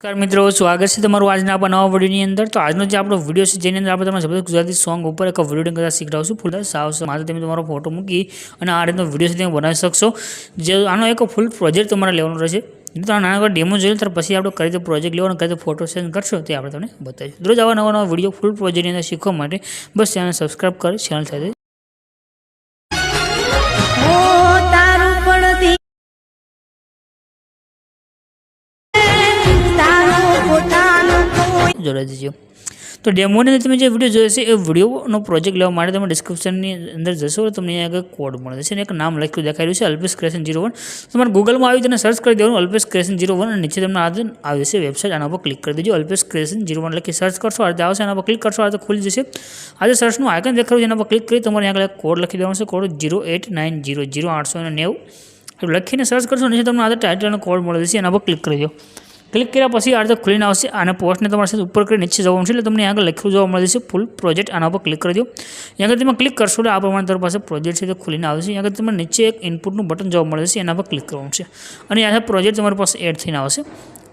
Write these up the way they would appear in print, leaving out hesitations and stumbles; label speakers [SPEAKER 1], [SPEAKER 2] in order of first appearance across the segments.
[SPEAKER 1] नमस्कार मित्रों, स्वागत है तमारू आज आप नवा वीडियो अंदर। तो आज जो आपणो वीडियो है जेनी अंदर आपणे तमने जबरदस्त गुजराती सॉन्ग पर एक वीडियो करता शीखवाडुं फूल साव माथे तमे तमारो फोटो मूकी अने आ रीतनो वीडियो से बनावी शकशो। जे आनो एक फूल प्रोजेक्ट तमारे लेवानो रहेशे। तो आ नाना डेमो जोईए त्यार पछी आपणे कई रीते प्रोजेक्ट लेवानो कई रीते फोटो सेंड करशो ते आपणे तमने बतावीशुं। रोज आवा नवा नवा वीडियो फूल प्रोजेक्ट अंदर शीखवा माटे बस चेनल सब्सक्राइब कर चेनल साथे जोड़ाई दीजिए। तो डेमो ने तमे जो वीडियो जोयो छे ए वीडियोनो प्रोजेक्ट लेवा माटे तमे डिस्क्रिप्शननी अंदर जशो तो तमने आगे कोड मळे छे ने एक नाम लख्युं देखाई रह्युं छे अल्पेश क्रिएशन 01। तमारे गूगल में आवी तेने सर्च करी देवानुं अल्पेश क्रिएशन 01 અને નીચે તમને આવી જશે વેબસાઇટ। આના પર ક્લિક કરી દેજો। અલ્પેશ ક્રિએશન 01 લખી સર્ચ કરશો આ રીતે આવશે। આના પર ક્લિક કરશો આ રીતે ખુલી જશે। આ જે સર્ચનું આઇકન દેખાડ્યું છે એના પર ક્લિક કરી તમારે આગળ એક કોડ લખી દેવાનો છે। કોડ 089000890 લખીને સર્ચ કરશો નીચે તમને આ ટાઇટલ અને કોડ મળી જશે। એના પર ક્લિક કરી દો। क्लिक કર્યા પછી આ રીતે ખુલીને આવશે। આને પોસ્ટને તમારે સાથે ઉપર કરી નીચે જવાનું છે એટલે તમને આગળ લખ્યું જોવા મળે છે ફૂલ પ્રોજેક્ટ। આના પર ક્લિક કરી દો। અહીંયા આગળ તમે ક્લિક કરશો એટલે આ પ્રમાણે તમારી પાસે પ્રોજેક્ટ છે તે ખુલીને આવશે। અહીંયા આગળ તમને નીચે એક ઇનપુટનું બટન જોવા મળે છે એના પર ક્લિક કરવાનું છે અને આ પ્રોજેક્ટ તમારી પાસે એડ થઈને આવશે।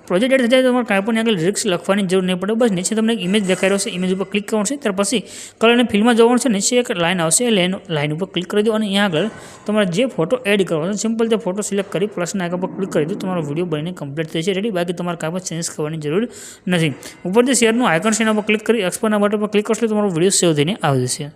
[SPEAKER 1] प्रोजेक्ट एड थाय तमारे कांई पण आगळ लिरिक्स लखवानी जरूर नहीं पड़े। बस नीचे तमने एक इमेज देखाई रह्यो छे इमेज पर क्लिक करवानुं छे। त्यार पछी कलर ने फिल्म में जवानुं छे। नीचे एक लाइन आवशे लाइन पर क्लिक करी दो अने अहींया आगळ तमारे जे फोटो एड करवानो छे सिंपल ते फोटो सिलेक्ट करी प्लस ना आइकन पर क्लिक करी दो। तमारो विडियो बनीने कम्प्लीट थई जशे रेडी। बाकी तमारे कांई पण चेन्ज करवानी जरूर नथी। उपर जे शेरनुं आइकन छे एना पर क्लिक करी एक्सपोर्टना बटन पर क्लिक करशो तो तमारो विडियो सेव थईने आवी जशे।